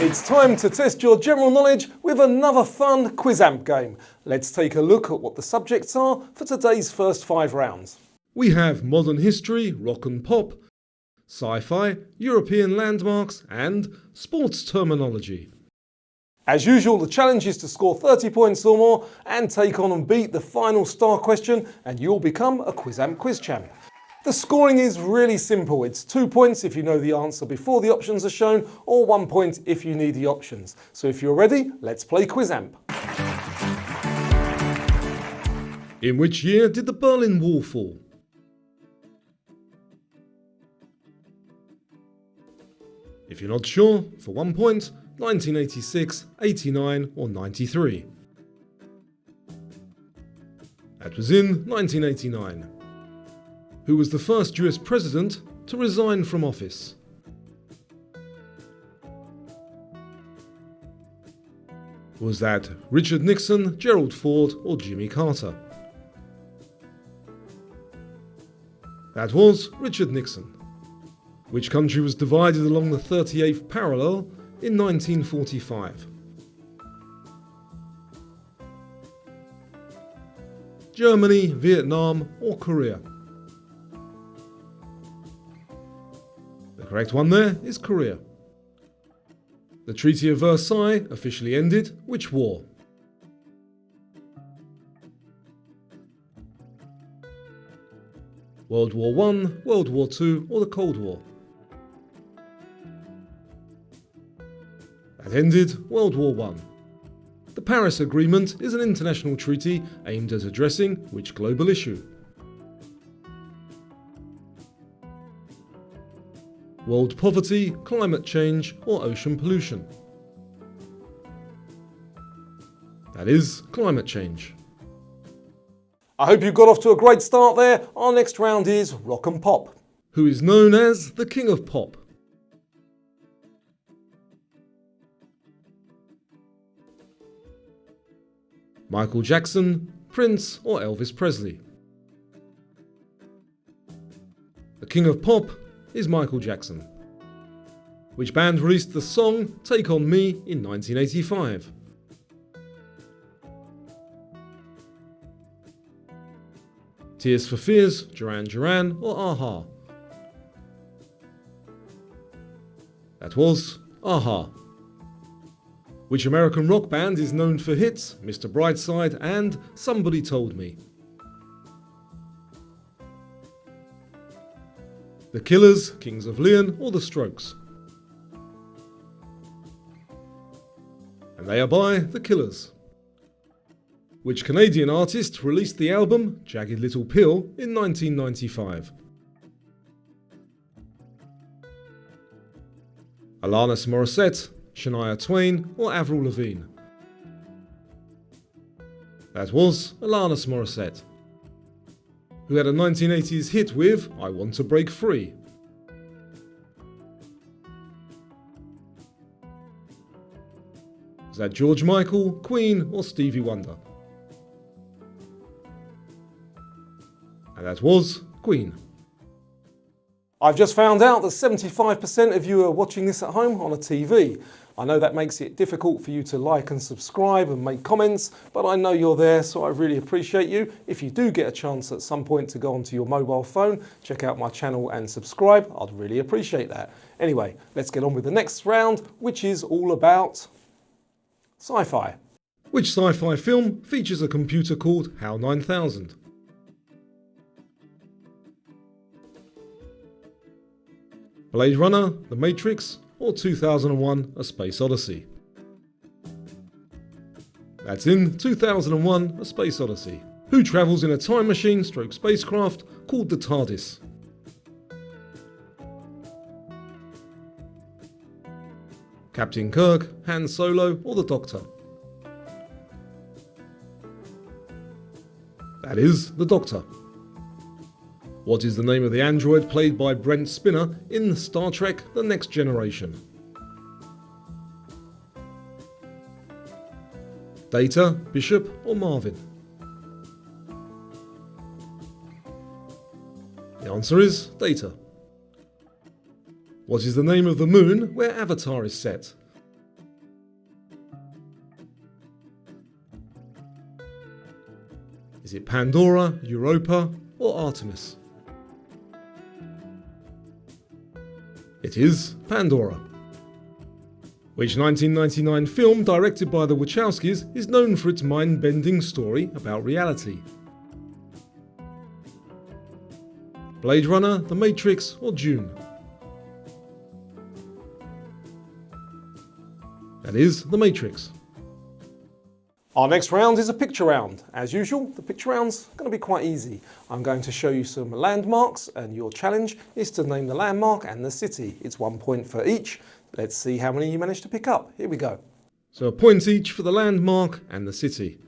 It's time to test your general knowledge with another fun Quizamp game. Let's take a look at what the subjects are for today's first 5 rounds. We have modern history, rock and pop, sci-fi, European landmarks and sports terminology. As usual, the challenge is to score 30 points or more and take on and beat the final star question, and you'll become a Quizamp quiz champ. The scoring is really simple. It's 2 points if you know the answer before the options are shown, or 1 point if you need the options. So if you're ready, let's play Quizamp. In which year did the Berlin Wall fall? If you're not sure, for 1 point, 1986, 89 or 93. That was in 1989. Who was the first US president to resign from office? Was that Richard Nixon, Gerald Ford or Jimmy Carter? That was Richard Nixon. Which country was divided along the 38th parallel in 1945? Germany, Vietnam or Korea? The correct one there is Korea. The Treaty of Versailles officially ended which war? World War I, World War II or the Cold War? That ended World War I. The Paris Agreement is an international treaty aimed at addressing which global issue? World poverty, climate change or ocean pollution? That is climate change. I hope you got off to a great start there. Our next round is rock and pop. Who is known as the King of Pop? Michael Jackson, Prince or Elvis Presley? The King of Pop is Michael Jackson. Which band released the song Take On Me in 1985? Tears for Fears, Duran Duran or a-ha? That was a-ha. Which American rock band is known for hits Mr. Brightside and Somebody Told Me? The Killers, Kings of Leon or The Strokes? And they are by The Killers. Which Canadian artist released the album Jagged Little Pill in 1995? Alanis Morissette, Shania Twain or Avril Lavigne? That was Alanis Morissette, who had a 1980s hit with I Want to Break Free. Was that George Michael, Queen or Stevie Wonder? And that was Queen. I've just found out that 75% of you are watching this at home on a TV. I know that makes it difficult for you to like and subscribe and make comments, but I know you're there, so I really appreciate you. If you do get a chance at some point to go onto your mobile phone, check out my channel and subscribe, I'd really appreciate that. Anyway, let's get on with the next round, which is all about sci-fi. Which sci-fi film features a computer called HAL 9000? Blade Runner, The Matrix or 2001 A Space Odyssey? That's in 2001 A Space Odyssey. Who travels in a time machine stroke spacecraft called the TARDIS? Captain Kirk, Han Solo or the Doctor? That is the Doctor. What is the name of the android played by Brent Spinner in Star Trek The Next Generation? Data, Bishop or Marvin? The answer is Data. What is the name of the moon where Avatar is set? Is it Pandora, Europa, or Artemis? It is Pandora. Which 1999 film directed by the Wachowskis is known for its mind-bending story about reality? Blade Runner, The Matrix, or Dune? That is The Matrix. Our next round is a picture round. As usual, the picture round's going to be quite easy. I'm going to show you some landmarks and your challenge is to name the landmark and the city. It's 1 point for each. Let's see how many you manage to pick up. Here we go. So a point each for the landmark and the city.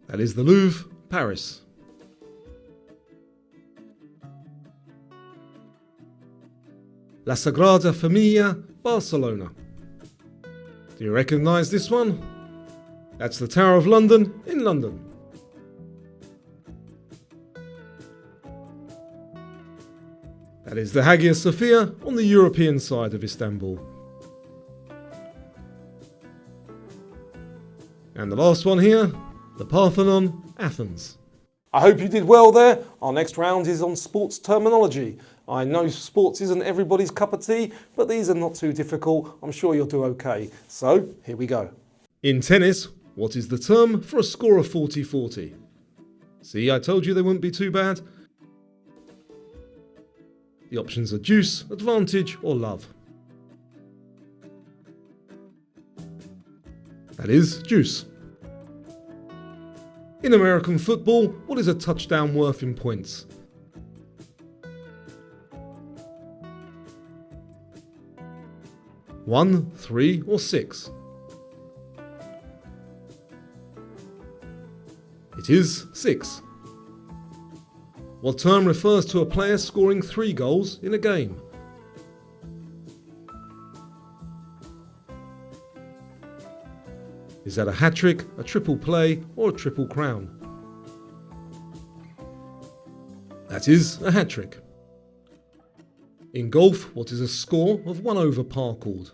That is the Louvre, Paris. La Sagrada Familia, Barcelona. Do you recognise this one? That's the Tower of London in London. That is the Hagia Sophia on the European side of Istanbul. And the last one here, the Parthenon, Athens. I hope you did well there. Our next round is on sports terminology. I know sports isn't everybody's cup of tea, but these are not too difficult. I'm sure you'll do okay. So, here we go. In tennis, what is the term for a score of 40-40? See, I told you they wouldn't be too bad. The options are deuce, advantage, or love. That is deuce. In American football, what is a touchdown worth in points? One, 3, or 6? It is 6. What term refers to a player scoring 3 goals in a game? Is that a hat-trick, a triple play, or a triple crown? That is a hat-trick. In golf, what is a score of 1 over par called?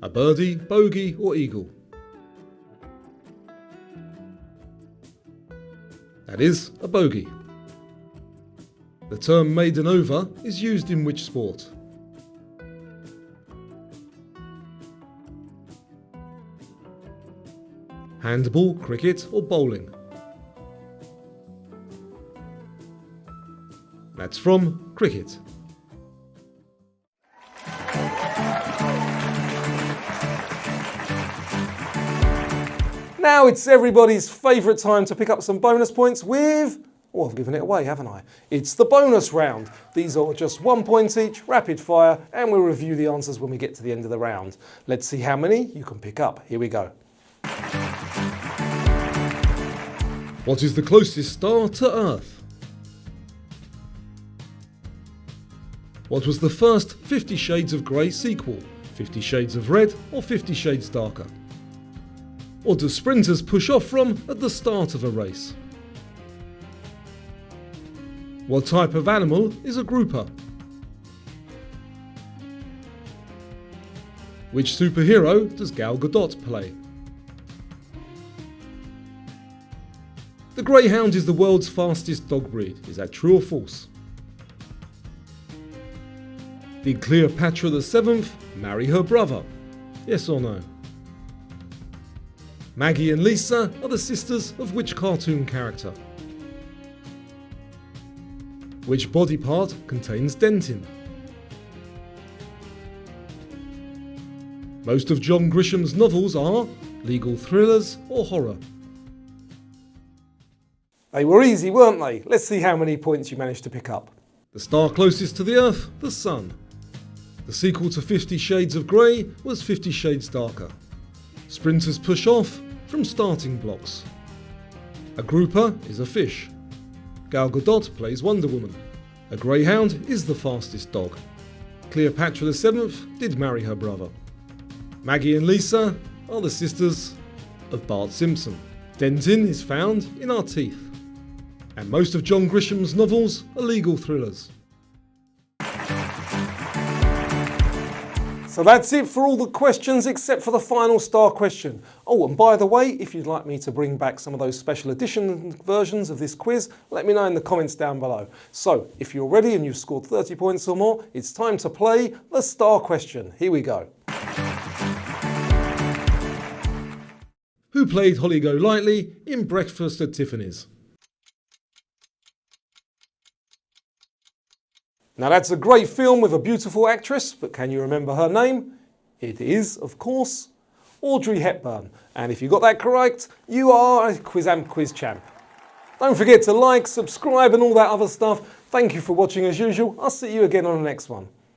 A birdie, bogey, or eagle? That is a bogey. The term maiden over is used in which sport? Handball, cricket, or bowling? That's from cricket. Now it's everybody's favourite time to pick up some bonus points with... Oh, I've given it away, haven't I? It's the bonus round. These are just 1 point each, rapid fire, and we'll review the answers when we get to the end of the round. Let's see how many you can pick up. Here we go. What is the closest star to Earth? What was the first 50 Shades of Grey sequel? 50 Shades of Red or 50 Shades Darker? What do sprinters push off from at the start of a race? What type of animal is a grouper? Which superhero does Gal Gadot play? The Greyhound is the world's fastest dog breed. Is that true or false? Did Cleopatra VII marry her brother? Yes or no? Maggie and Lisa are the sisters of which cartoon character? Which body part contains dentin? Most of John Grisham's novels are legal thrillers or horror. They were easy, weren't they? Let's see how many points you managed to pick up. The star closest to the Earth, the Sun. The sequel to 50 Shades of Grey was 50 Shades Darker. Sprinters push off from starting blocks. A grouper is a fish. Gal Gadot plays Wonder Woman. A greyhound is the fastest dog. Cleopatra VII did marry her brother. Maggie and Lisa are the sisters of Bart Simpson. Dentin is found in our teeth. And most of John Grisham's novels are legal thrillers. So that's it for all the questions except for the final star question. Oh, and by the way, if you'd like me to bring back some of those special edition versions of this quiz, let me know in the comments down below. So, if you're ready and you've scored 30 points or more, it's time to play the star question. Here we go. Who played Holly Golightly in Breakfast at Tiffany's? Now that's a great film with a beautiful actress, but can you remember her name? It is, of course, Audrey Hepburn. And if you got that correct, you are a Quizamp quiz champ. Don't forget to like, subscribe and all that other stuff. Thank you for watching as usual. I'll see you again on the next one.